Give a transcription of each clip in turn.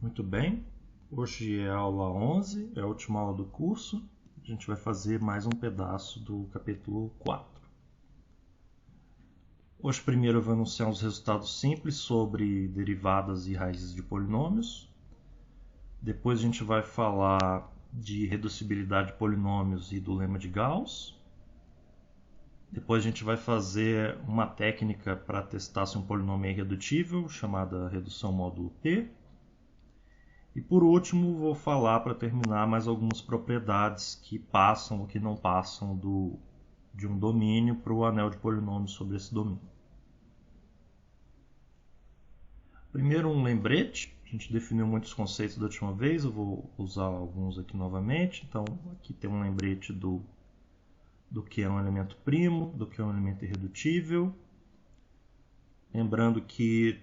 Muito bem, hoje é a aula 11, é a última aula do curso. A gente vai fazer mais um pedaço do capítulo 4. Hoje primeiro eu vou anunciar uns resultados simples sobre derivadas e raízes de polinômios. Depois a gente vai falar de reduzibilidade de polinômios e do lema de Gauss. Depois a gente vai fazer uma técnica para testar se um polinômio é irredutível, chamada redução módulo P. E por último, vou falar para terminar mais algumas propriedades que passam ou que não passam de um domínio para o anel de polinômios sobre esse domínio. Primeiro, um lembrete. A gente definiu muitos conceitos da última vez, eu vou usar alguns aqui novamente. Então, aqui tem um lembrete do que é um elemento primo, do que é um elemento irredutível. Lembrando que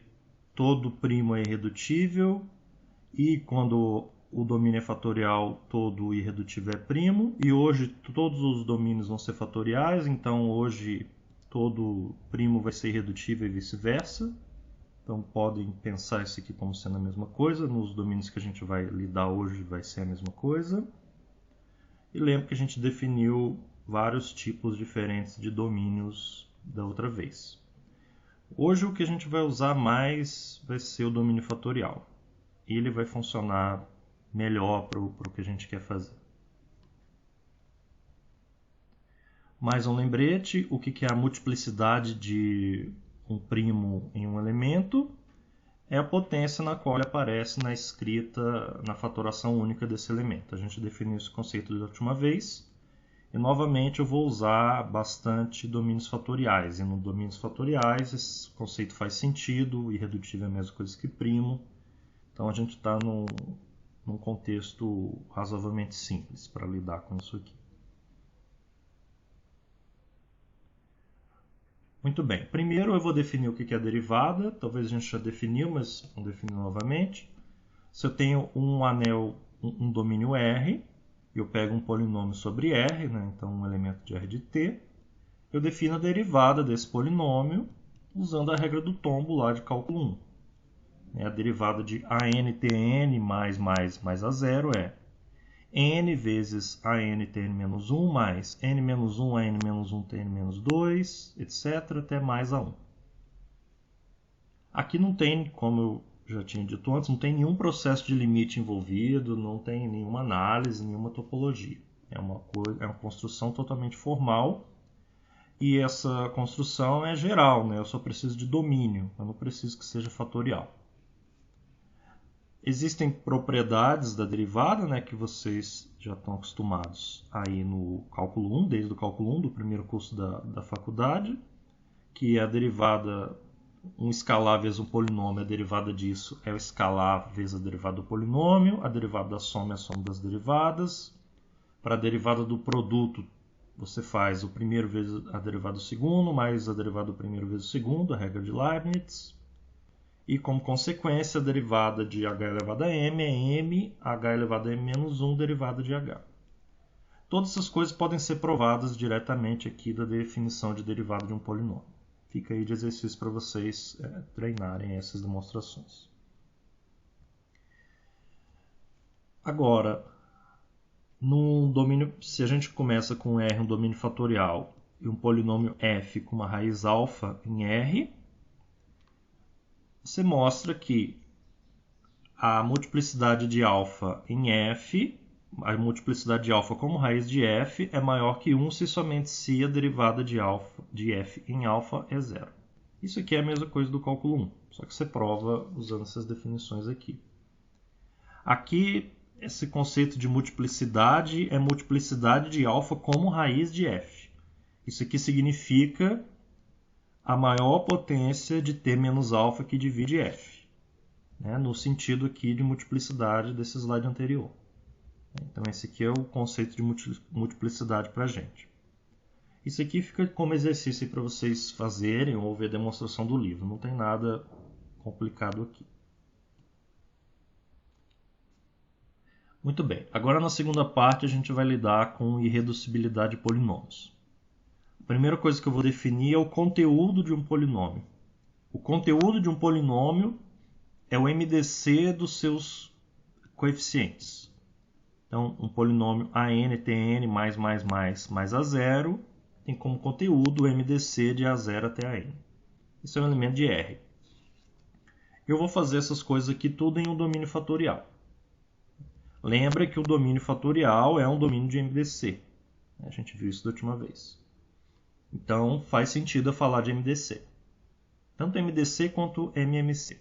todo primo é irredutível. E quando o domínio é fatorial, todo irredutível é primo. E hoje todos os domínios vão ser fatoriais, então hoje todo primo vai ser irredutível e vice-versa. Então podem pensar isso aqui como sendo a mesma coisa. Nos domínios que a gente vai lidar hoje vai ser a mesma coisa. E lembra que a gente definiu vários tipos diferentes de domínios da outra vez. Hoje o que a gente vai usar mais vai ser o domínio fatorial. E ele vai funcionar melhor para o que a gente quer fazer. Mais um lembrete, o que é a multiplicidade de um primo em um elemento? É a potência na qual ele aparece na escrita, na fatoração única desse elemento. A gente definiu esse conceito da última vez. E novamente eu vou usar bastante domínios fatoriais. E nos domínios fatoriais esse conceito faz sentido, irredutível é a mesma coisa que primo. Então a gente está num contexto razoavelmente simples para lidar com isso aqui. Muito bem, primeiro eu vou definir o que é a derivada, talvez a gente já definiu, mas vamos definir novamente. Se eu tenho um anel, um domínio R, eu pego um polinômio sobre R, né? Então um elemento de R de T, eu defino a derivada desse polinômio usando a regra do tombo lá de cálculo 1. A derivada de ANTN mais a zero é n vezes ANTN-1 mais n-1 AN-1TN-2, etc. até mais a 1. Aqui não tem, como eu já tinha dito antes, não tem nenhum processo de limite envolvido, não tem nenhuma análise, nenhuma topologia. É uma construção totalmente formal e essa construção é geral, né? Eu só preciso de domínio, eu não preciso que seja fatorial. Existem propriedades da derivada, né, que vocês já estão acostumados aí no cálculo 1, desde o cálculo 1 do primeiro curso da faculdade, que é a derivada, um escalar vezes um polinômio, a derivada disso é o escalar vezes a derivada do polinômio, a derivada da soma é a soma das derivadas. Para a derivada do produto, você faz o primeiro vezes a derivada do segundo, mais a derivada do primeiro vezes o segundo, a regra de Leibniz. E como consequência, a derivada de h elevado a m é m, h elevado a m menos 1, derivada de h. Todas essas coisas podem ser provadas diretamente aqui da definição de derivada de um polinômio. Fica aí de exercício para vocês treinarem essas demonstrações. Agora, num domínio, se a gente começa com R, um domínio fatorial, e um polinômio f com uma raiz alfa em R, você mostra que a multiplicidade de alfa em f, a multiplicidade de alfa como raiz de f é maior que 1 se somente se a derivada de f em alfa é zero. Isso aqui é a mesma coisa do cálculo 1, só que você prova usando essas definições aqui. Aqui, esse conceito de multiplicidade é multiplicidade de alfa como raiz de f. Isso aqui significa a maior potência de t menos alfa que divide f, né? No sentido aqui de multiplicidade desse slide anterior. Então esse aqui é o conceito de multiplicidade para a gente. Isso aqui fica como exercício para vocês fazerem ou ver a demonstração do livro. Não tem nada complicado aqui. Muito bem, agora na segunda parte a gente vai lidar com irreduzibilidade de polinômios. A primeira coisa que eu vou definir é o conteúdo de um polinômio. O conteúdo de um polinômio é o MDC dos seus coeficientes. Então, um polinômio AN/TN mais A0 tem como conteúdo o MDC de A0 até AN. Isso é um elemento de R. Eu vou fazer essas coisas aqui tudo em um domínio fatorial. Lembra que o domínio fatorial é um domínio de MDC. A gente viu isso da última vez. Então, faz sentido eu falar de MDC. Tanto MDC quanto MMC.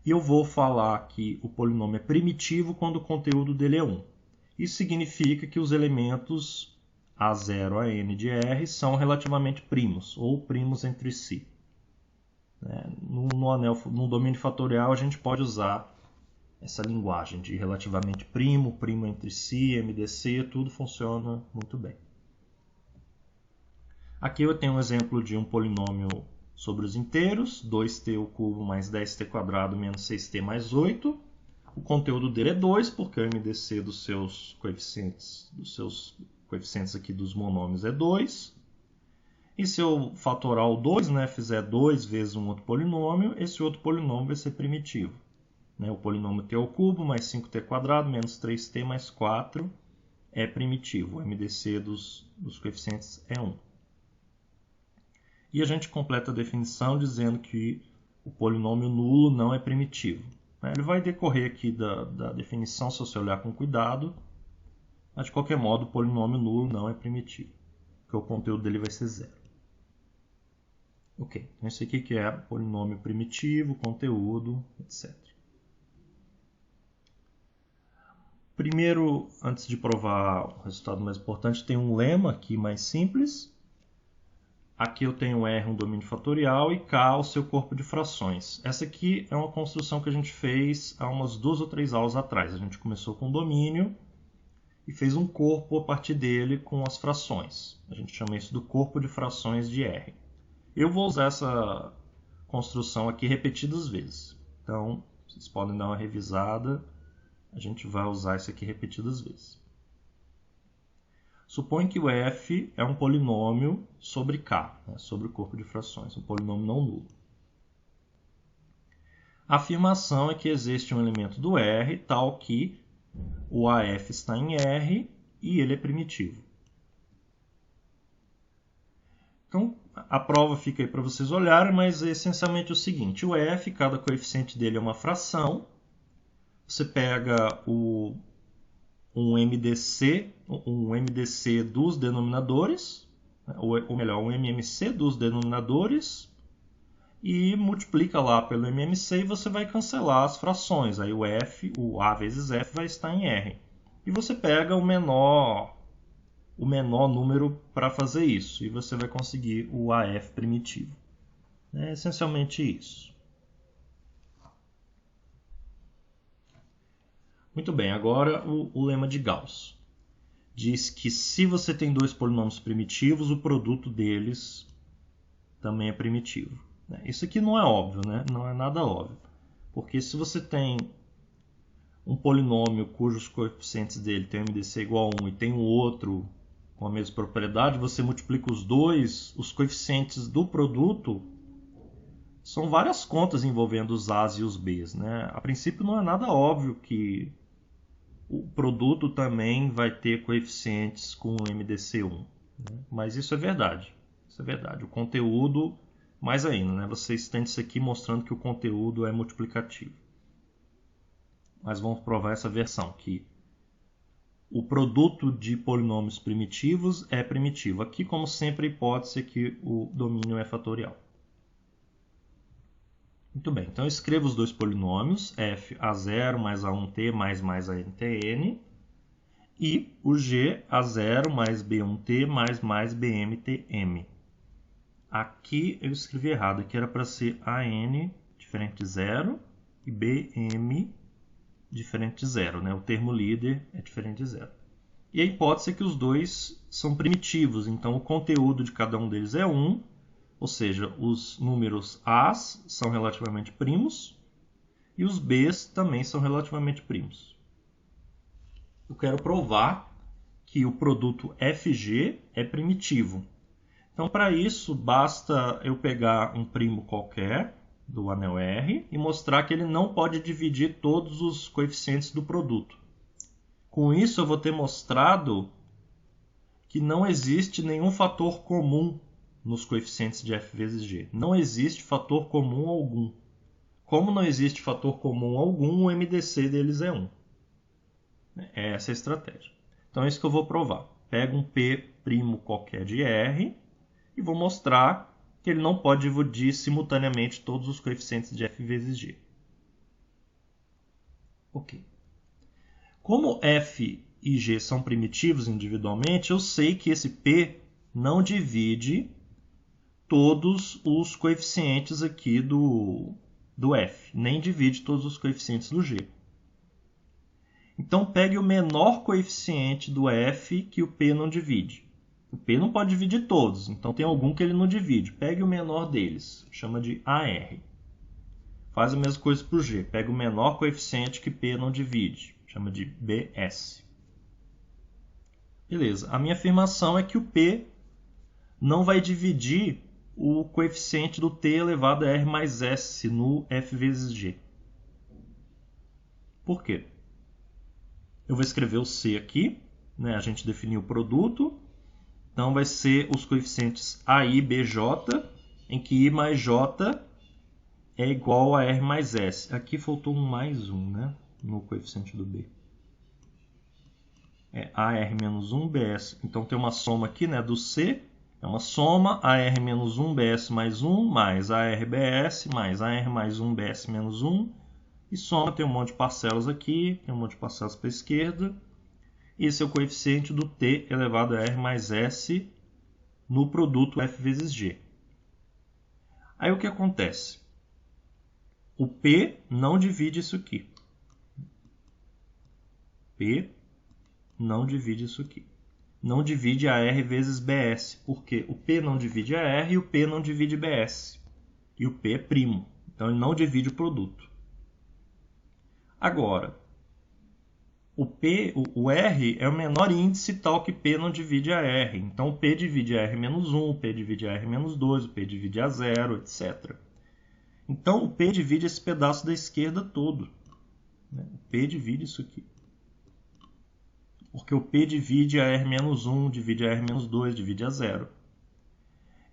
E eu vou falar que o polinômio é primitivo quando o conteúdo dele é 1. Isso significa que os elementos A0 a N de R são relativamente primos, ou primos entre si. No domínio fatorial, a gente pode usar essa linguagem de relativamente primo, primo entre si, MDC, tudo funciona muito bem. Aqui eu tenho um exemplo de um polinômio sobre os inteiros, 2t ao cubo mais 10t quadrado menos 6t mais 8. O conteúdo dele é 2, porque o MDC dos seus coeficientes aqui dos monômios é 2. E se eu fatorar o 2, fizer 2 vezes um outro polinômio, esse outro polinômio vai ser primitivo. O polinômio t ao cubo mais 5t quadrado menos 3t mais 4 é primitivo. O MDC dos coeficientes é 1. E a gente completa a definição dizendo que o polinômio nulo não é primitivo. Ele vai decorrer aqui da definição se você olhar com cuidado, mas de qualquer modo o polinômio nulo não é primitivo, porque o conteúdo dele vai ser 0. Ok, então esse aqui que é polinômio primitivo, conteúdo, etc. Primeiro, antes de provar o resultado mais importante, tem um lema aqui mais simples. Aqui eu tenho R, um domínio fatorial, e K, o seu corpo de frações. Essa aqui é uma construção que a gente fez há umas 2 ou 3 aulas atrás. A gente começou com o domínio e fez um corpo a partir dele com as frações. A gente chama isso do corpo de frações de R. Eu vou usar essa construção aqui repetidas vezes. Então, vocês podem dar uma revisada. A gente vai usar isso aqui repetidas vezes. Supõe que o f é um polinômio sobre K, sobre o corpo de frações, um polinômio não nulo. A afirmação é que existe um elemento do R tal que o AF está em R e ele é primitivo. Então, a prova fica aí para vocês olharem, mas é essencialmente o seguinte. O f, cada coeficiente dele é uma fração. Você pega um MDC dos denominadores, ou melhor, um MMC dos denominadores, e multiplica lá pelo MMC e você vai cancelar as frações. Aí o A vezes F vai estar em R. E você pega o menor número para fazer isso, e você vai conseguir o AF primitivo. É essencialmente isso. Muito bem, agora o lema de Gauss. Diz que se você tem 2 polinômios primitivos, o produto deles também é primitivo. Isso aqui não é óbvio, não é nada óbvio. Porque se você tem um polinômio cujos coeficientes dele tem MDC igual a 1 e tem um outro com a mesma propriedade, você multiplica os coeficientes do produto. São várias contas envolvendo os A's e os B's. A princípio não é nada óbvio que o produto também vai ter coeficientes com MDC1. Mas isso é verdade. Isso é verdade. O conteúdo, mais ainda, você estende isso aqui mostrando que o conteúdo é multiplicativo. Mas vamos provar essa versão, que o produto de polinômios primitivos é primitivo. Aqui, como sempre, a hipótese é que o domínio é fatorial. Muito bem, então eu escrevo os 2 polinômios, f a0 mais a1t mais a_n_tn, e o g a0 mais b1t mais bmtm. Aqui eu escrevi errado, aqui era para ser an diferente de 0 e bm diferente de 0. O termo líder é diferente de 0. E a hipótese é que os dois são primitivos, então o conteúdo de cada um deles é 1, ou seja, os números A's são relativamente primos e os B's também são relativamente primos. Eu quero provar que o produto FG é primitivo. Então, para isso, basta eu pegar um primo qualquer do anel R e mostrar que ele não pode dividir todos os coeficientes do produto. Com isso, eu vou ter mostrado que não existe nenhum fator comum nos coeficientes de f vezes g. Não existe fator comum algum. Como não existe fator comum algum, o MDC deles é 1. É essa a estratégia. Então é isso que eu vou provar. Pego um P' qualquer de R e vou mostrar que ele não pode dividir simultaneamente todos os coeficientes de f vezes g. Ok. Como f e g são primitivos individualmente, eu sei que esse P não divide todos os coeficientes aqui do f, nem divide todos os coeficientes do g. Então, pegue o menor coeficiente do f que o P não divide. O P não pode dividir todos, então tem algum que ele não divide. Pegue o menor deles, chama de AR. Faz a mesma coisa para o G. Pega o menor coeficiente que P não divide, chama de BS. Beleza. A minha afirmação é que o P não vai dividir o coeficiente do t elevado a r mais s no f vezes g. Por quê? Eu vou escrever o C aqui, né? A gente definiu o produto, então vai ser os coeficientes AI, BJ, em que I mais J é igual a R mais S. Aqui faltou um mais 1, né? No coeficiente do B. É AR menos 1, BS. Então tem uma soma aqui, né? Do C, é uma soma AR menos 1, BS mais 1, mais AR, BS, mais AR mais 1, BS menos 1. E soma, tem um monte de parcelas aqui, tem um monte de parcelas para a esquerda. Esse é o coeficiente do t elevado a r mais s no produto f vezes g. Aí o que acontece? O P não divide isso aqui. P não divide isso aqui. Não divide a R vezes BS, porque o P não divide a R e o P não divide BS. E o P é primo, então ele não divide o produto. Agora, o R é o menor índice tal que P não divide a R. Então, o P divide a R menos 1, o P divide a R menos 2, o P divide a 0, etc. Então, o P divide esse pedaço da esquerda todo. O P divide isso aqui. Porque o P divide a R menos 1, divide a R menos 2, divide a 0.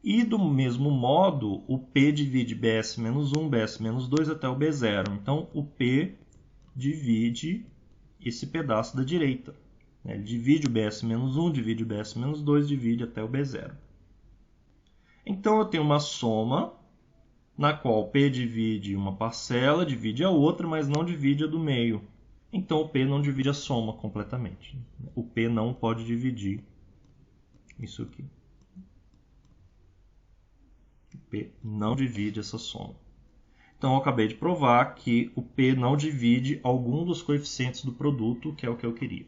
E, do mesmo modo, o P divide BS menos 1, BS menos 2 até o B0. Então, o P divide esse pedaço da direita. Ele divide o BS menos 1, divide o BS menos 2, divide até o B0. Então, eu tenho uma soma na qual P divide uma parcela, divide a outra, mas não divide a do meio. Então, o P não divide a soma completamente. O P não pode dividir isso aqui. O P não divide essa soma. Então, eu acabei de provar que o P não divide algum dos coeficientes do produto, que é o que eu queria.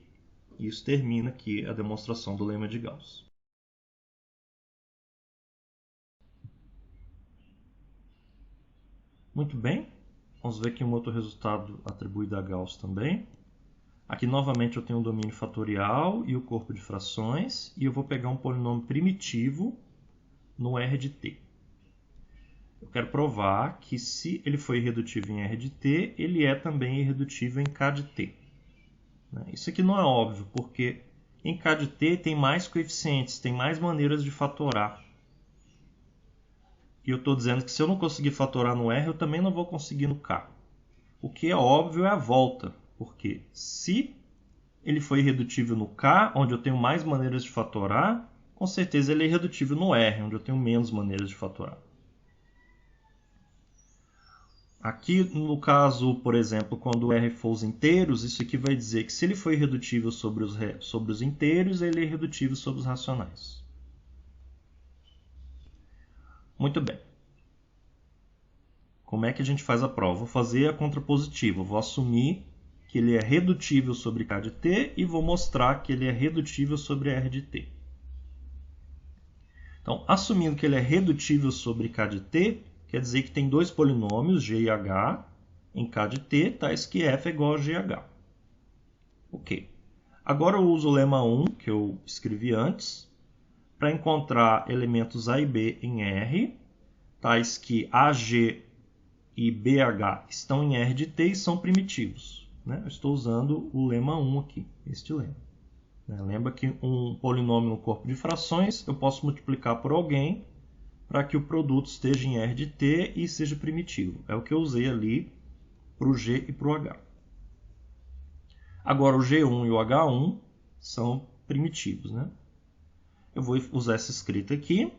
Isso termina aqui a demonstração do lema de Gauss. Muito bem. Vamos ver aqui um outro resultado atribuído a Gauss também. Aqui, novamente, eu tenho o domínio fatorial e o corpo de frações. E eu vou pegar um polinômio primitivo no R de t. Eu quero provar que se ele foi irredutível em R de t, ele é também irredutível em K de t. Isso aqui não é óbvio, porque em K de t tem mais coeficientes, tem mais maneiras de fatorar. E eu estou dizendo que se eu não conseguir fatorar no R, eu também não vou conseguir no K. O que é óbvio é a volta, porque se ele foi irredutível no K, onde eu tenho mais maneiras de fatorar, com certeza ele é irredutível no R, onde eu tenho menos maneiras de fatorar. Aqui, no caso, por exemplo, quando o R for os inteiros, isso aqui vai dizer que se ele foi irredutível sobre os inteiros, ele é irredutível sobre os racionais. Muito bem. Como é que a gente faz a prova? Vou fazer a contrapositiva. Vou assumir que ele é redutível sobre K de t e vou mostrar que ele é redutível sobre R de t. Então, assumindo que ele é redutível sobre K de t, quer dizer que tem dois polinômios, g e h, em K de t, tais que f é igual a gh. Ok. Agora eu uso o lema 1, que eu escrevi antes, para encontrar elementos a e b em R, tais que ag e BH estão em R de T e são primitivos. Né? Eu estou usando o lema 1 aqui, este lema. Lembra que um polinômio no corpo de frações eu posso multiplicar por alguém para que o produto esteja em R de T e seja primitivo. É o que eu usei ali para o G e para o H. Agora o G1 e o H1 são primitivos. Né? Eu vou usar essa escrita aqui.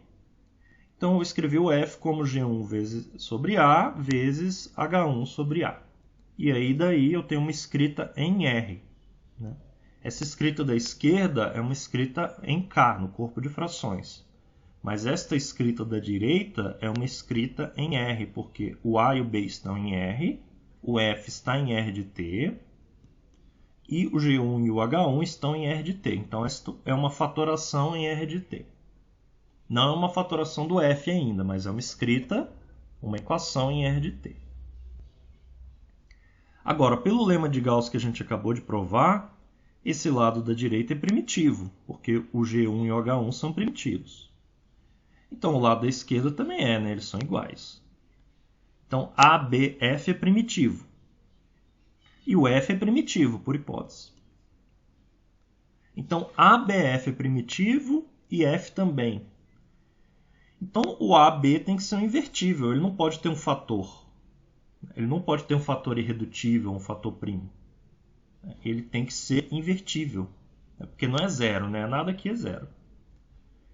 Então eu vou escrever o F como G1 vezes sobre A vezes H1 sobre A. E aí daí eu tenho uma escrita em R. Né? Essa escrita da esquerda é uma escrita em K, no corpo de frações. Mas esta escrita da direita é uma escrita em R, porque o A e o B estão em R, o F está em R de T, e o G1 e o H1 estão em R de T. Então, esta é uma fatoração em R de T. Não é uma fatoração do F ainda, mas é uma escrita, uma equação em R de T. Agora, pelo lema de Gauss que a gente acabou de provar, esse lado da direita é primitivo, porque o G1 e o H1 são primitivos. Então, o lado da esquerda também é, né? Eles são iguais. Então, ABF é primitivo. E o F é primitivo, por hipótese. Então, ABF é primitivo e F também. Então, o AB tem que ser um invertível. Ele não pode ter um fator. Ele não pode ter um fator irredutível, um fator primo. Ele tem que ser invertível. Porque não é zero, né? Nada aqui é zero.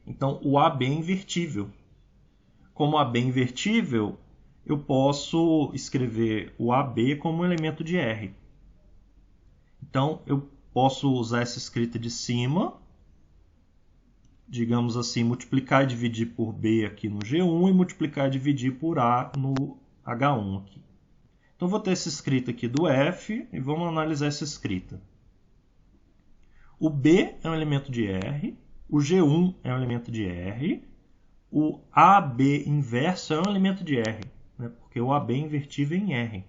Então, o AB é invertível. Como AB é invertível, eu posso escrever o AB como um elemento de R. Então, eu posso usar essa escrita de cima, digamos assim, multiplicar e dividir por B aqui no G1 e multiplicar e dividir por A no H1 aqui. Então, vou ter essa escrita aqui do F e vamos analisar essa escrita. O B é um elemento de R, o G1 é um elemento de R, o AB inverso é um elemento de R, né? Porque o AB é invertível em R.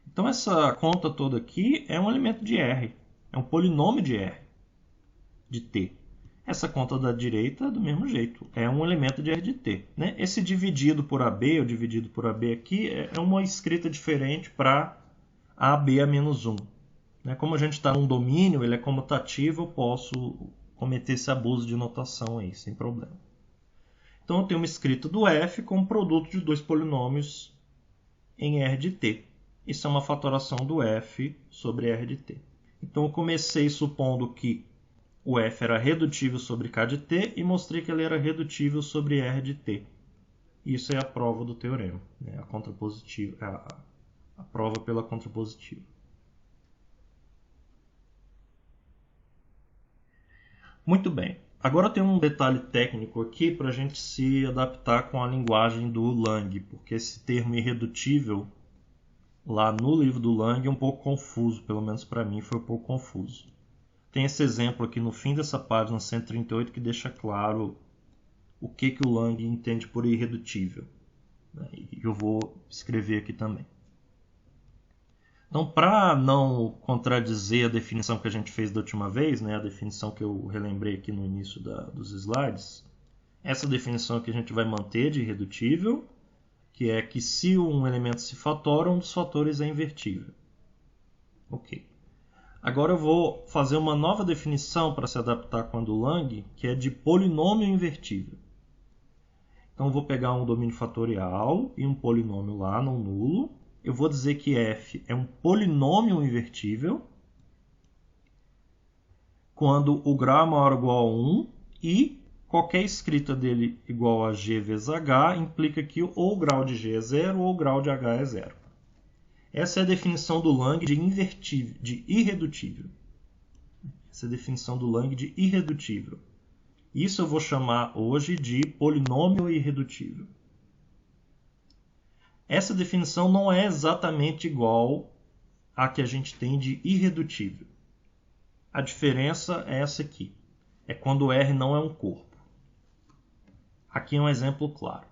Então, essa conta toda aqui é um elemento de R, é um polinômio de R, de T. Essa conta da direita é do mesmo jeito, é um elemento de R de T. Né? Esse dividido por AB, ou dividido por AB aqui, é uma escrita diferente para AB a menos 1. Né? Como a gente está num domínio, ele é comutativo, eu posso cometer esse abuso de notação aí, sem problema. Então eu tenho uma escrita do F como produto de dois polinômios em R de T. Isso é uma fatoração do F sobre R de T. Então eu comecei supondo que o F era redutível sobre K de T e mostrei que ele era redutível sobre R de T. Isso é a prova do teorema, né? A prova pela contrapositiva. Muito bem. Agora tem um detalhe técnico aqui para a gente se adaptar com a linguagem do Lang, porque esse termo irredutível lá no livro do Lang é um pouco confuso, pelo menos para mim foi um pouco confuso. Tem esse exemplo aqui no fim dessa página 138 que deixa claro o que o Lang entende por irredutível. E eu vou escrever aqui também. Então, para não contradizer a definição que a gente fez da última vez, né, a definição que eu relembrei aqui no início dos slides, essa definição que a gente vai manter de irredutível, que é que se um elemento se fatora, um dos fatores é invertível. Ok. Agora eu vou fazer uma nova definição para se adaptar com a do Lang, que é de polinômio invertível. Então eu vou pegar um domínio fatorial e um polinômio lá no nulo. Eu vou dizer que f é um polinômio invertível quando o grau é maior ou igual a 1 e qualquer escrita dele igual a g vezes h implica que ou o grau de g é 0 ou o grau de h é 0. Essa é a definição do Lang de irredutível. Essa é a definição do Lang de irredutível. Isso eu vou chamar hoje de polinômio irredutível. Essa definição não é exatamente igual à que a gente tem de irredutível. A diferença é essa aqui. É quando R não é um corpo. Aqui é um exemplo claro.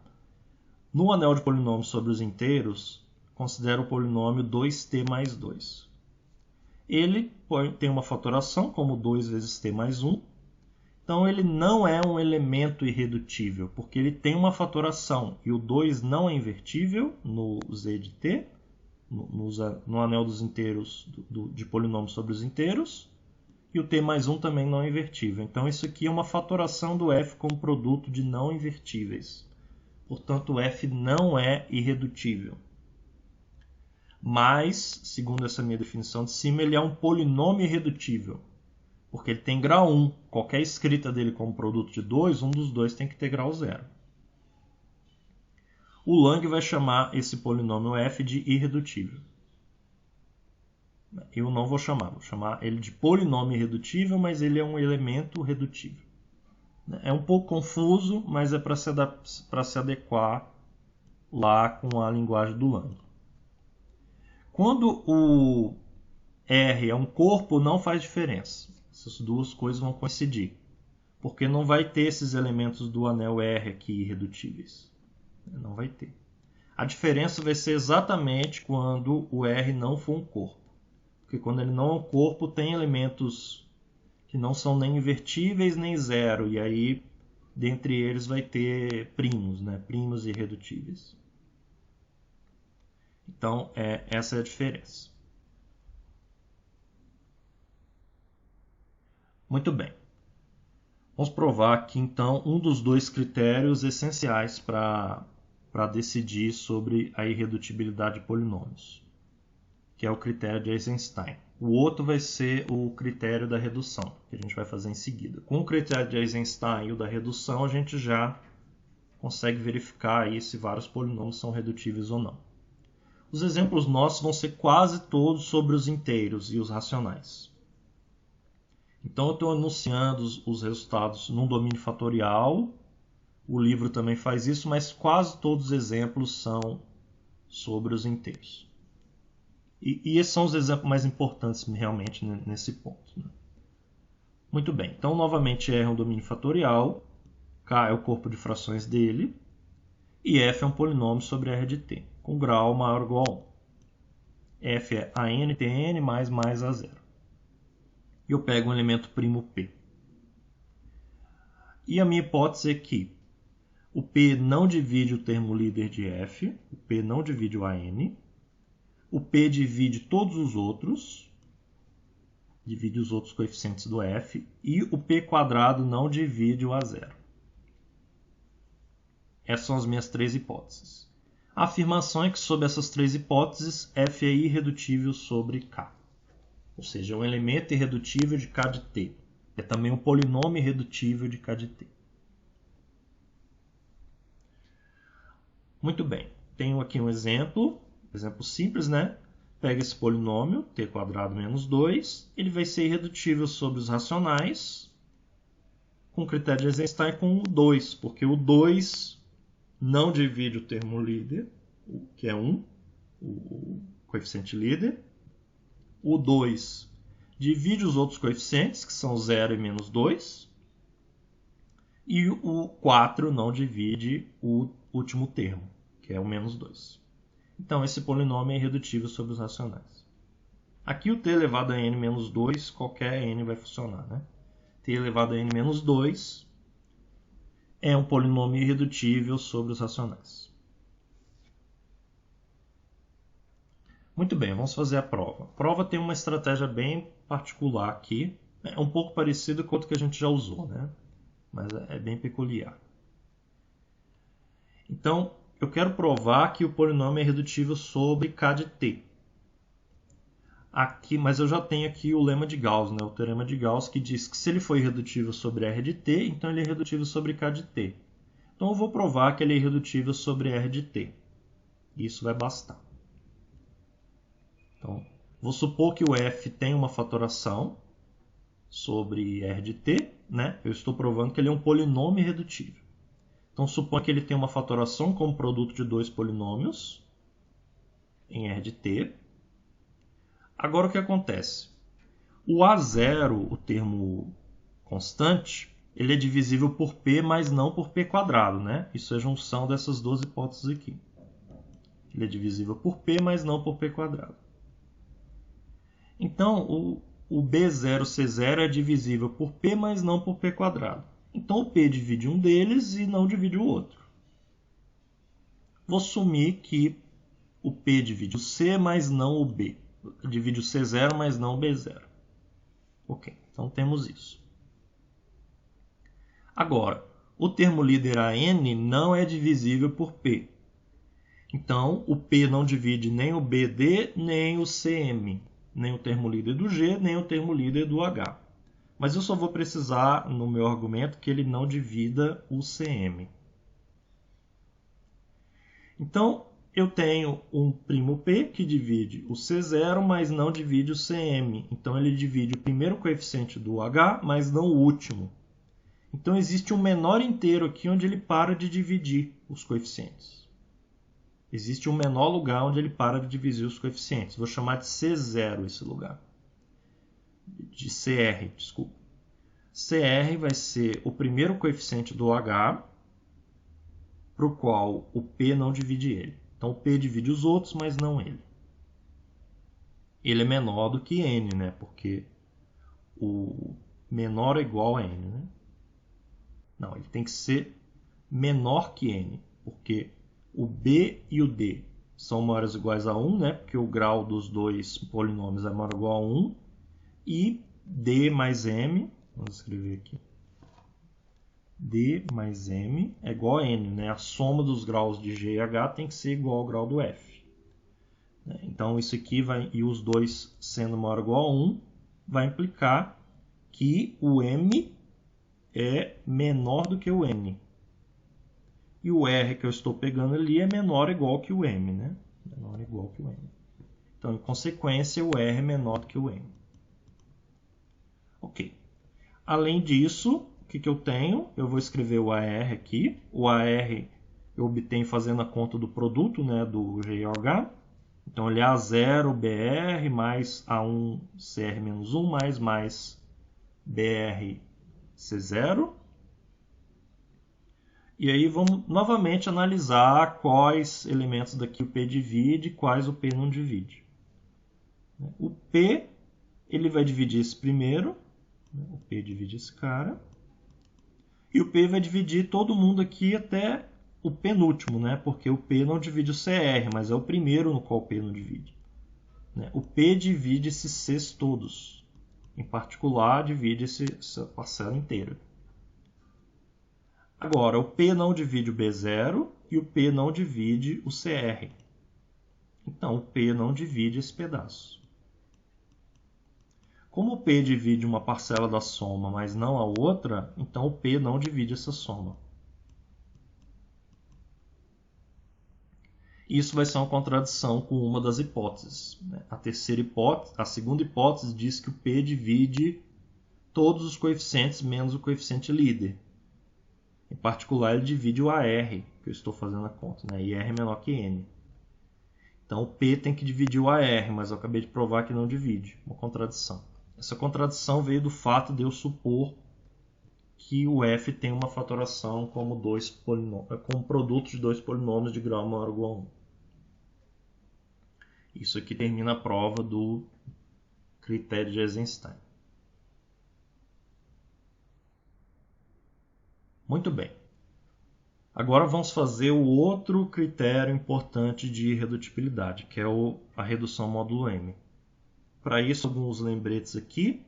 No anel de polinômios sobre os inteiros, considero o polinômio 2t mais 2. Ele tem uma fatoração como 2 vezes t mais 1. Então ele não é um elemento irredutível, porque ele tem uma fatoração, e o 2 não é invertível no Z de T, no anel dos inteiros de polinômios sobre os inteiros, e o T mais 1 também não é invertível. Então isso aqui é uma fatoração do F como produto de não invertíveis. Portanto, o F não é irredutível. Mas, segundo essa minha definição de cima, ele é um polinômio irredutível. Porque ele tem grau 1. Qualquer escrita dele como produto de 2, um dos dois tem que ter grau 0. O Lang vai chamar esse polinômio f de irredutível. Eu não vou chamar ele de polinômio irredutível, mas ele é um elemento redutível. É um pouco confuso, mas é para se adequar lá com a linguagem do Lang. Quando o R é um corpo, não faz diferença. Essas duas coisas vão coincidir. Porque não vai ter esses elementos do anel R aqui irredutíveis. Não vai ter. A diferença vai ser exatamente quando o R não for um corpo. Porque quando ele não é um corpo, tem elementos que não são nem invertíveis nem zero. E aí, dentre eles, vai ter primos, né? Primos irredutíveis. Então, essa é a diferença. Muito bem. Vamos provar aqui, então, um dos dois critérios essenciais para decidir sobre a irredutibilidade de polinômios, que é o critério de Eisenstein. O outro vai ser o critério da redução, que a gente vai fazer em seguida. Com o critério de Eisenstein e o da redução, a gente já consegue verificar aí se vários polinômios são redutíveis ou não. Os exemplos nossos vão ser quase todos sobre os inteiros e os racionais. Então eu estou anunciando os resultados num domínio fatorial. O livro também faz isso, mas quase todos os exemplos são sobre os inteiros. E esses são os exemplos mais importantes realmente nesse ponto. Né? Muito bem, então novamente R é um domínio fatorial, K é o corpo de frações dele, e F é um polinômio sobre R de T, com grau maior ou igual a 1. F é ANTN mais A0. E eu pego um elemento primo P. E a minha hipótese é que o P não divide o termo líder de F, o P não divide o AN, o P divide todos os outros, divide os outros coeficientes do F, e o P quadrado não divide o A0. Essas são as minhas três hipóteses. A afirmação é que, sob essas três hipóteses, F é irredutível sobre K. Ou seja, é um elemento irredutível de K de T. É também um polinômio irredutível de K de T. Muito bem. Tenho aqui um exemplo simples, né? Pega esse polinômio, t² menos 2, ele vai ser irredutível sobre os racionais, com o critério de Eisenstein com o 2, porque o 2 não divide o termo líder, que é 1, o coeficiente líder. O 2 divide os outros coeficientes, que são 0 e menos 2. E o 4 não divide o último termo, que é o menos 2. Então, esse polinômio é irredutível sobre os racionais. Aqui o t elevado a n menos 2, qualquer n vai funcionar. Né? T elevado a n menos 2 é um polinômio irredutível sobre os racionais. Muito bem, vamos fazer a prova. A prova tem uma estratégia bem particular aqui. É um pouco parecido com o que a gente já usou, né? Mas é bem peculiar. Então, eu quero provar que o polinômio é redutível sobre K de T. Aqui, mas eu já tenho aqui o lema de Gauss, né? O teorema de Gauss, que diz que se ele for irredutível sobre R de T, então ele é irredutível sobre K de T. Então eu vou provar que ele é irredutível sobre R de T. Isso vai bastar. Então, vou supor que o F tem uma fatoração sobre R de T, né? Eu estou provando que ele é um polinômio irredutível. Então, suponha que ele tem uma fatoração como produto de dois polinômios em R de T. Agora, o que acontece? O A0, o termo constante, ele é divisível por P, mas não por P², né? Isso é a junção dessas duas hipóteses aqui. Ele é divisível por P, mas não por P². Então, o B0, C0 é divisível por P, mas não por P quadrado. Então, o P divide um deles e não divide o outro. Vou assumir que o P divide o C, mas não o B. Divide o C0, mas não o B0. Ok, então temos isso. Agora, o termo líder AN não é divisível por P. Então, o P não divide nem o BD, nem o CM. Nem o termo líder do G, nem o termo líder do H. Mas eu só vou precisar, no meu argumento, que ele não divida o CM. Então, eu tenho um primo P que divide o C0, mas não divide o CM. Então, ele divide o primeiro coeficiente do H, mas não o último. Então, existe um menor inteiro aqui onde ele para de dividir os coeficientes. Existe um menor lugar onde ele para de dividir os coeficientes. Vou chamar de C0 esse lugar. De CR, desculpa. CR vai ser o primeiro coeficiente do H, para o qual o P não divide ele. Então, o P divide os outros, mas não ele. Ele é menor do que N, né? Porque o menor é igual a N, né? Não, ele tem que ser menor que N, porque o B e o D são maiores ou iguais a 1, né? Porque o grau dos dois polinômios é maior ou igual a 1. E D mais M, vamos escrever aqui. D mais M é igual a N, né? A soma dos graus de G e H tem que ser igual ao grau do F. Então, isso aqui vai, e os dois sendo maior ou igual a 1, vai implicar que o M é menor do que o N. E o R que eu estou pegando ali é menor ou igual que o M, né? Menor ou igual que o M. Então, em consequência, o R é menor do que o M. Ok. Além disso, o que eu tenho? Eu vou escrever o AR aqui. O AR eu obtenho fazendo a conta do produto, né, do G e H. Então, ele é A0 BR mais A1 CR-1 mais BR C0. E aí vamos novamente analisar quais elementos daqui o P divide e quais o P não divide. O P ele vai dividir esse primeiro. O P divide esse cara. E o P vai dividir todo mundo aqui até o penúltimo, né? Porque o P não divide o CR, mas é o primeiro no qual o P não divide. O P divide esses Cs todos. Em particular, divide essa parcela inteira. Agora, o P não divide o B0 e o P não divide o CR. Então, o P não divide esse pedaço. Como o P divide uma parcela da soma, mas não a outra, então o P não divide essa soma. Isso vai ser uma contradição com uma das hipóteses. A segunda hipótese diz que o P divide todos os coeficientes menos o coeficiente líder. Em particular, ele divide o AR, que eu estou fazendo a conta, né? E R é menor que N. Então, o P tem que dividir o AR, mas eu acabei de provar que não divide. Uma contradição. Essa contradição veio do fato de eu supor que o F tem uma fatoração como produto de dois polinômios de grau maior ou igual a 1. Isso aqui termina a prova do critério de Eisenstein. Muito bem. Agora vamos fazer o outro critério importante de irredutibilidade, que é a redução módulo M. Para isso, alguns lembretes aqui.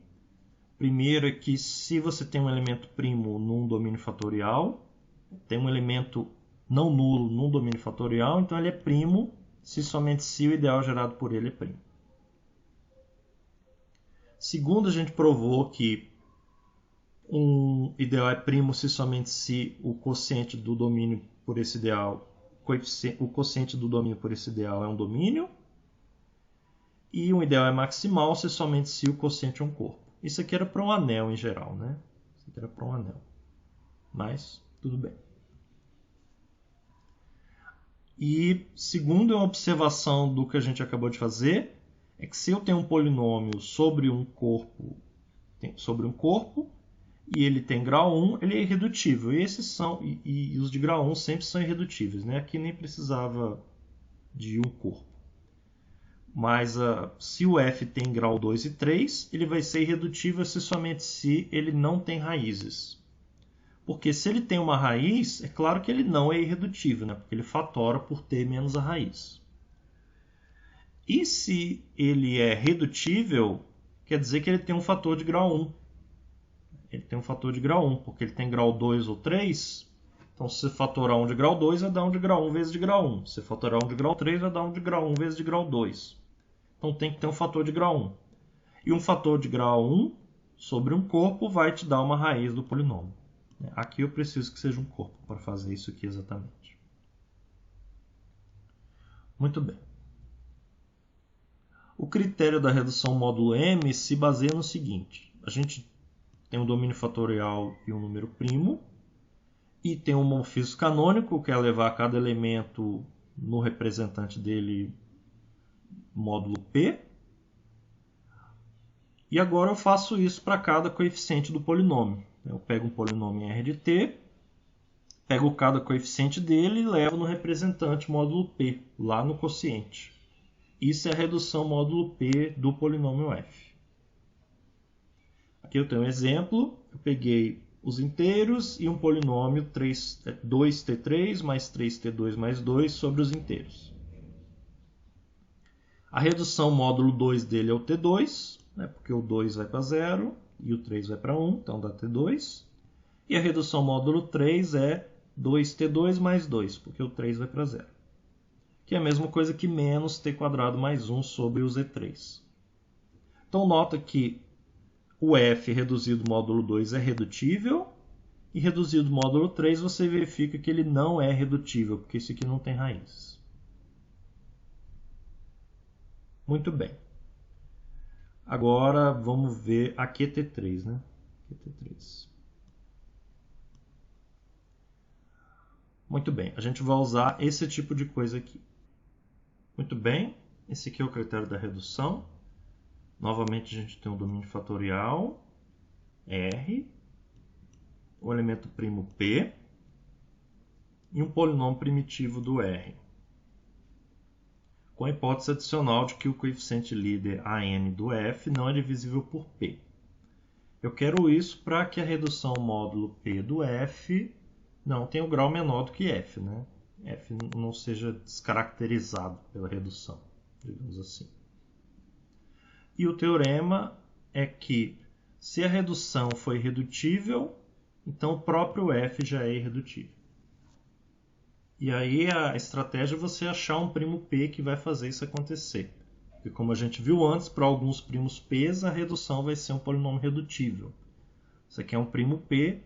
Primeiro é que se você tem um elemento primo num domínio fatorial, tem um elemento não nulo num domínio fatorial, então ele é primo se somente se o ideal gerado por ele é primo. Segundo, a gente provou que um ideal é primo se somente se o quociente do domínio por esse ideal, o quociente do domínio por esse ideal é um domínio, e um ideal é maximal se somente se o quociente é um corpo. Isso aqui era para um anel em geral, né? Isso aqui era para um anel. Mas, tudo bem. E, segundo uma observação do que a gente acabou de fazer, é que se eu tenho um polinômio sobre um corpo, e ele tem grau 1, ele é irredutível. E os de grau 1 sempre são irredutíveis, né? Aqui nem precisava de um corpo. Mas se o f tem grau 2 e 3, ele vai ser irredutível se somente se ele não tem raízes. Porque se ele tem uma raiz, é claro que ele não é irredutível, né? Porque ele fatora por t menos a raiz. E se ele é redutível, quer dizer que ele tem um fator de grau 1. Ele tem um fator de grau 1, porque ele tem grau 2 ou 3. Então, se você fatorar 1 de grau 2, vai dar 1 de grau 1 vezes de grau 1. Se você fatorar 1 de grau 3, vai dar 1 de grau 1 vezes de grau 2. Então, tem que ter um fator de grau 1. E um fator de grau 1 sobre um corpo vai te dar uma raiz do polinômio. Aqui eu preciso que seja um corpo para fazer isso aqui exatamente. Muito bem. O critério da redução módulo M se baseia no seguinte. A gente tem um domínio fatorial e um número primo. E tem um morfismo canônico, que é levar cada elemento no representante dele módulo P. E agora eu faço isso para cada coeficiente do polinômio. Eu pego um polinômio em R de T, pego cada coeficiente dele e levo no representante módulo P, lá no quociente. Isso é a redução módulo P do polinômio f. Aqui eu tenho um exemplo. Eu peguei os inteiros e um polinômio 2t3 mais 3t2 mais 2 sobre os inteiros. A redução módulo 2 dele é o t2, né, porque o 2 vai para 0 e o 3 vai para 1, então dá t2. E a redução módulo 3 é 2t2 mais 2, porque o 3 vai para 0. Que é a mesma coisa que menos t² mais 1 sobre o z3. Então nota que o f reduzido módulo 2 é redutível, e reduzido módulo 3 você verifica que ele não é redutível, porque isso aqui não tem raízes. Muito bem. Agora vamos ver a QT3, né? QT3. Muito bem, a gente vai usar esse tipo de coisa aqui. Muito bem, esse aqui é o critério da redução. Novamente a gente tem um domínio fatorial, R, o elemento primo P e um polinômio primitivo do R, com a hipótese adicional de que o coeficiente líder AN do F não é divisível por P. Eu quero isso para que a redução módulo P do F não tenha um grau menor do que F, né? F não seja descaracterizado pela redução, digamos assim. E o teorema é que se a redução foi irredutível, então o próprio F já é irredutível. E aí a estratégia é você achar um primo P que vai fazer isso acontecer. Porque como a gente viu antes, para alguns primos P, a redução vai ser um polinômio redutível. Você quer um primo P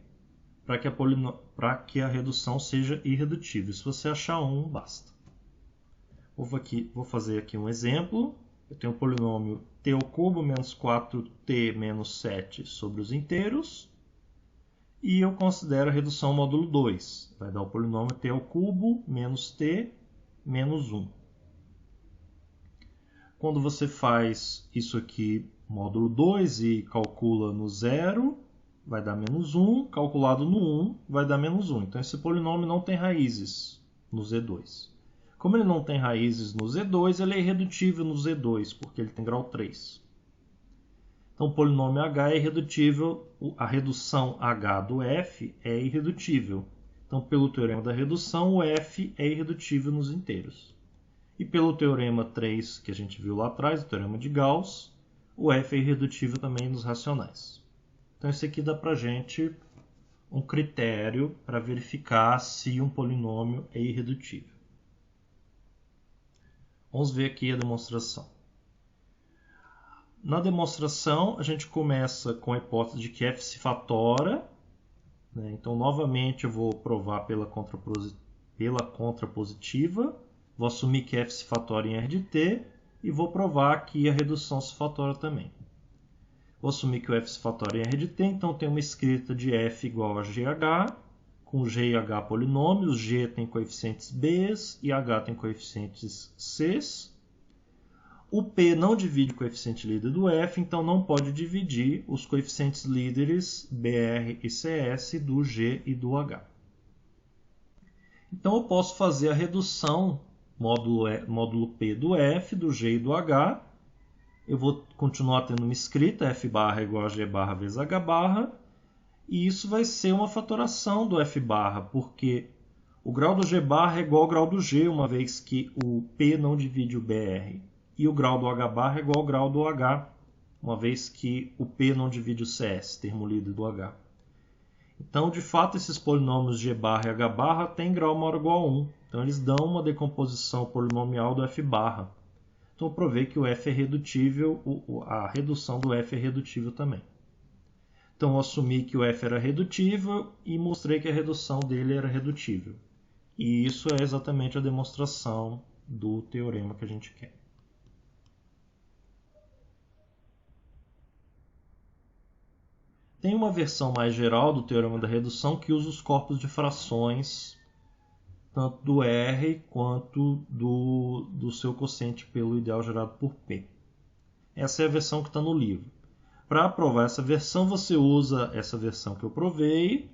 para que a redução seja irredutível. Se você achar um, basta. Vou fazer aqui um exemplo. Eu tenho o polinômio t ao cubo menos 4t menos 7 sobre os inteiros. E eu considero a redução módulo 2. Vai dar o polinômio t ao cubo menos t menos 1. Quando você faz isso aqui, módulo 2, e calcula no 0, vai dar menos 1. Calculado no 1, vai dar menos 1. Então esse polinômio não tem raízes no Z2. Como ele não tem raízes no Z2, ele é irredutível no Z2, porque ele tem grau 3. Então o polinômio h é irredutível, a redução h do f é irredutível. Então pelo teorema da redução, o f é irredutível nos inteiros. E pelo teorema 3 que a gente viu lá atrás, o teorema de Gauss, o f é irredutível também nos racionais. Então isso aqui dá para a gente um critério para verificar se um polinômio é irredutível. Vamos ver aqui a demonstração. Na demonstração, a gente começa com a hipótese de que f se fatora, né? Então, novamente, eu vou provar pela contrapositiva. Vou assumir que f se fatora em R de t e vou provar que a redução se fatora também. Vou assumir que o f se fatora em R de t, então tem uma escrita de f igual a gh, com g e h polinômios. G tem coeficientes b e h tem coeficientes c. O P não divide o coeficiente líder do F, então não pode dividir os coeficientes líderes BR e CS do G e do H. Então eu posso fazer a redução módulo P do F, do G e do H. Eu vou continuar tendo uma escrita, F barra igual a G barra vezes H barra. E isso vai ser uma fatoração do F barra, porque o grau do G barra é igual ao grau do G, uma vez que o P não divide o BR. E o grau do H barra é igual ao grau do H, uma vez que o P não divide o CS, termo líder do H. Então, de fato, esses polinômios G barra e H barra têm grau maior ou igual a 1. Então, eles dão uma decomposição polinomial do F barra. Então, eu provei que o F é redutível, a redução do F é redutível também. Então, eu assumi que o F era redutível e mostrei que a redução dele era redutível. E isso é exatamente a demonstração do teorema que a gente quer. Tem uma versão mais geral do teorema da redução que usa os corpos de frações, tanto do R quanto do seu quociente pelo ideal gerado por P. Essa é a versão que está no livro. Para provar essa versão, você usa essa versão que eu provei,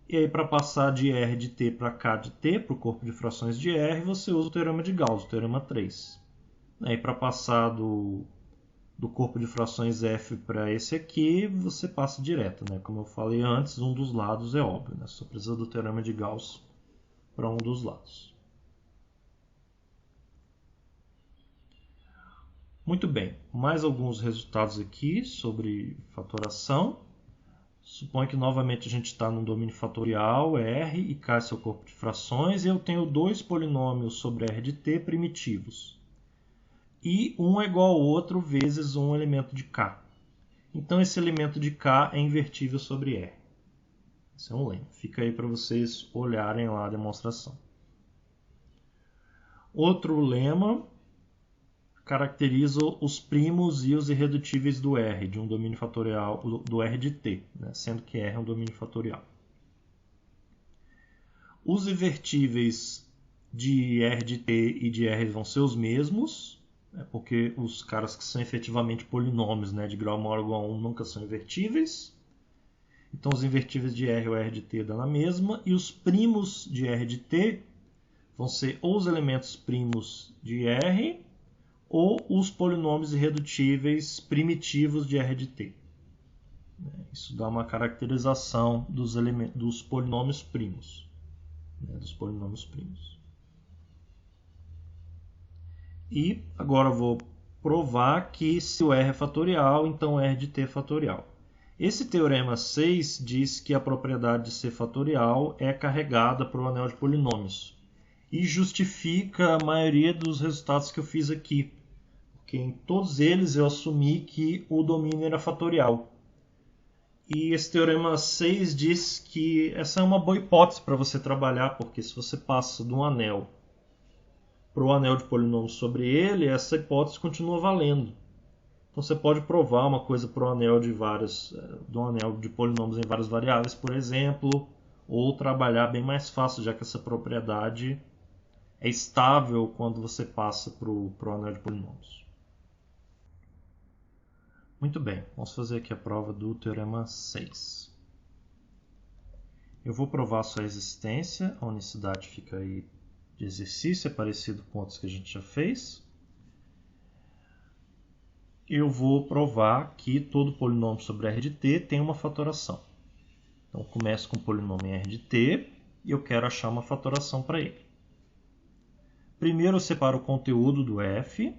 e aí para passar de R de T para K de T, para o corpo de frações de R, você usa o teorema de Gauss, o teorema 3. Aí para passar do corpo de frações F para esse aqui, você passa direto, né? Como eu falei antes, um dos lados é óbvio, né? Só precisa do teorema de Gauss para um dos lados. Muito bem, mais alguns resultados aqui sobre fatoração. Suponho que novamente a gente está no domínio fatorial, R e K é seu corpo de frações, e eu tenho dois polinômios sobre R de T primitivos. E um é igual ao outro vezes um elemento de K. Então esse elemento de K é invertível sobre R. Esse é um lema. Fica aí para vocês olharem lá a demonstração. Outro lema caracteriza os primos e os irredutíveis do R, de um domínio fatorial, do R de T, né? Sendo que R é um domínio fatorial. Os invertíveis de R de T e de R vão ser os mesmos, né? Porque os caras que são efetivamente polinômios, né, de grau maior ou igual a 1 nunca são invertíveis. Então os invertíveis de R ou R de T dão na mesma, e os primos de R de T vão ser ou os elementos primos de R ou os polinômios irredutíveis primitivos de R de T. Isso dá uma caracterização dos polinômios primos. E agora eu vou provar que se o R é fatorial, então R de T é fatorial. Esse teorema 6 diz que a propriedade de ser fatorial é carregada para o anel de polinômios. E justifica a maioria dos resultados que eu fiz aqui. Porque em todos eles eu assumi que o domínio era fatorial. E esse teorema 6 diz que essa é uma boa hipótese para você trabalhar, porque se você passa de um anel para o anel de polinômios sobre ele, essa hipótese continua valendo. Então você pode provar uma coisa para o anel de um anel de polinômios em várias variáveis, por exemplo, ou trabalhar bem mais fácil, já que essa propriedade é estável quando você passa para o anel de polinômios. Muito bem, vamos fazer aqui a prova do teorema 6. Eu vou provar sua existência, a unicidade fica aí de exercício, é parecido com outros que a gente já fez. Eu vou provar que todo polinômio sobre R de T tem uma fatoração. Então, eu começo com o polinômio R de T e eu quero achar uma fatoração para ele. Primeiro eu separo o conteúdo do F.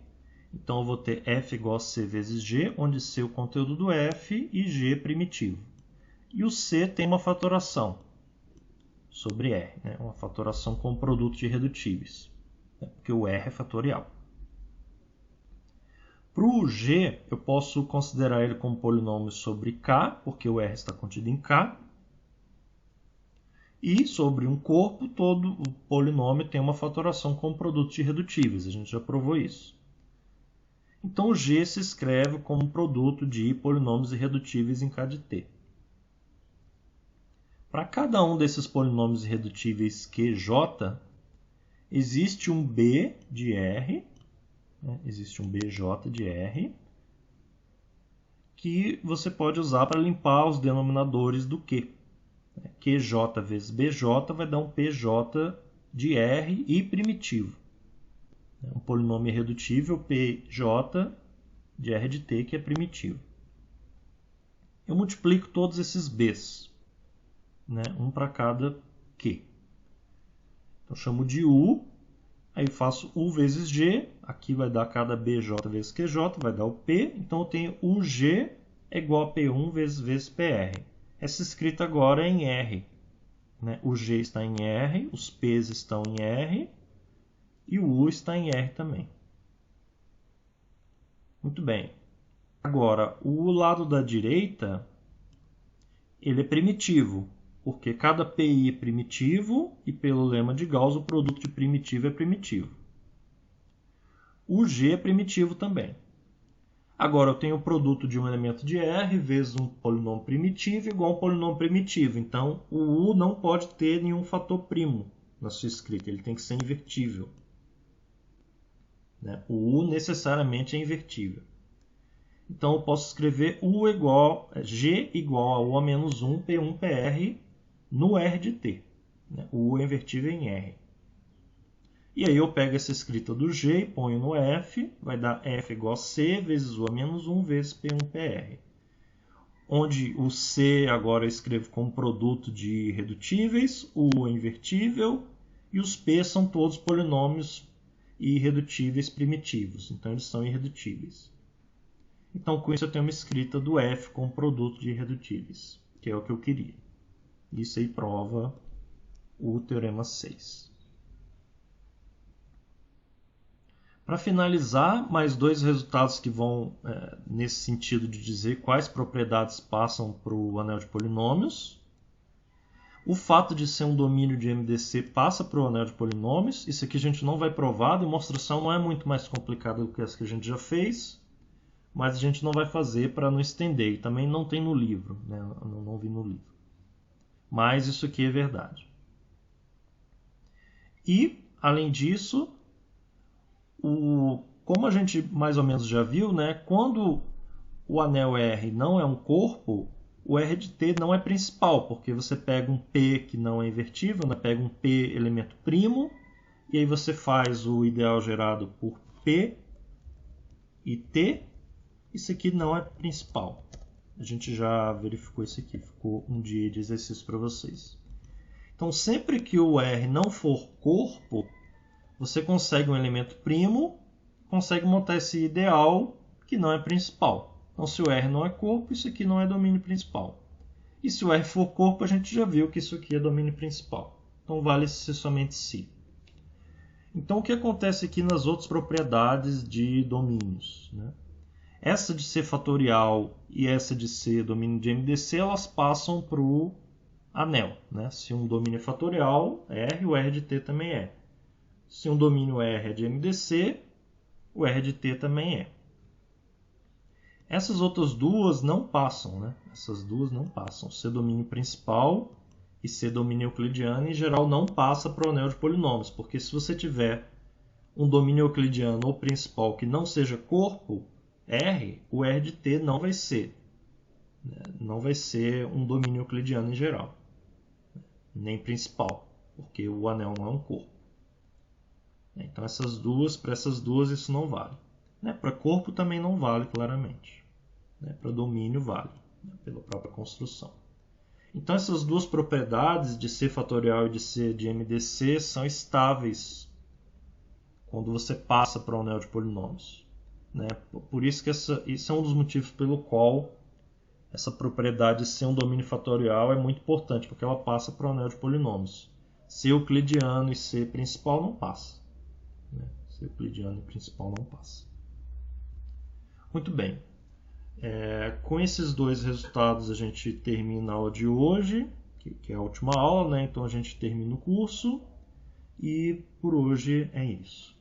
Então, eu vou ter F igual a C vezes G, onde C é o conteúdo do F e G é primitivo. E o C tem uma fatoração sobre R, né? Uma fatoração com o produto de irredutíveis, né? Porque o R é fatorial. Para o G, eu posso considerar ele como polinômio sobre K, porque o R está contido em K. E sobre um corpo, todo o polinômio tem uma fatoração com produtos de irredutíveis. A gente já provou isso. Então, o G se escreve como produto de polinômios irredutíveis em K de T. Para cada um desses polinômios irredutíveis QJ, existe um B de R, né? Existe um BJ de R, que você pode usar para limpar os denominadores do Q. QJ vezes BJ vai dar um PJ de R e primitivo. Um polinômio irredutível, PJ de R de T, que é primitivo. Eu multiplico todos esses Bs, né? Um para cada Q. Então, chamo de U, aí faço U vezes G, aqui vai dar cada BJ vezes QJ, vai dar o P, então eu tenho UG é igual a P1 vezes PR. Essa escrita agora é em R, né? O G está em R, os P's estão em R e o U está em R também. Muito bem. Agora, o lado da direita, ele é primitivo, porque cada PI é primitivo e pelo lema de Gauss o produto de primitivo é primitivo. O G é primitivo também. Agora eu tenho o produto de um elemento de R vezes um polinômio primitivo igual a um polinômio primitivo. Então o U não pode ter nenhum fator primo na sua escrita, ele tem que ser invertível. O U necessariamente é invertível. Então eu posso escrever G igual a U a menos 1 P1 PR no R de T. O U é invertível em R. E aí eu pego essa escrita do G e ponho no F, vai dar F igual a C vezes U a menos 1 vezes P1 PR. Onde o C agora eu escrevo como produto de irredutíveis, o U é invertível e os P são todos polinômios irredutíveis primitivos, então eles são irredutíveis. Então, com isso, eu tenho uma escrita do F como produto de irredutíveis, que é o que eu queria. Isso aí prova o teorema 6. Para finalizar, mais dois resultados que vão nesse sentido de dizer quais propriedades passam para o anel de polinômios. O fato de ser um domínio de MDC passa para o anel de polinômios. Isso aqui a gente não vai provar, a demonstração não é muito mais complicada do que essa que a gente já fez. Mas a gente não vai fazer para não estender. E também não tem no livro, né? Eu não vi no livro. Mas isso aqui é verdade. E, além disso, como a gente mais ou menos já viu, né? Quando o anel R não é um corpo, o R de T não é principal, porque você pega um P que não é invertível, né? Pega um P elemento primo, e aí você faz o ideal gerado por P e T. Isso aqui não é principal. A gente já verificou isso aqui. Ficou um dia de exercício para vocês. Então, sempre que o R não for corpo, você consegue um elemento primo, consegue montar esse ideal que não é principal. Então, se o R não é corpo, isso aqui não é domínio principal. E se o R for corpo, a gente já viu que isso aqui é domínio principal. Então, vale ser somente se. Então, o que acontece aqui nas outras propriedades de domínios, né? Essa de C fatorial e essa de C domínio de MDC, elas passam para o anel, né? Se um domínio é fatorial, R, o R de T também é. Se um domínio R é de MDC, o R de T também é. Essas outras duas não passam, né? Essas duas não passam. C domínio principal e C domínio euclidiano, em geral, não passa para o anel de polinômios, porque se você tiver um domínio euclidiano ou principal que não seja corpo, R, o R de T não vai ser um domínio euclidiano em geral, nem principal, porque o anel não é um corpo. Então para essas duas isso não vale. Para corpo também não vale claramente. Para domínio vale, pela própria construção. Então essas duas propriedades de C fatorial e de C de MDC são estáveis quando você passa para o anel de polinômios. Por isso que isso é um dos motivos pelo qual essa propriedade de ser um domínio fatorial é muito importante, porque ela passa para o anel de polinômios. C euclidiano e C principal não passa. C euclidiano e principal não passa. Muito bem. Com esses dois resultados a gente termina a aula de hoje, que é a última aula, né? Então a gente termina o curso. E por hoje é isso.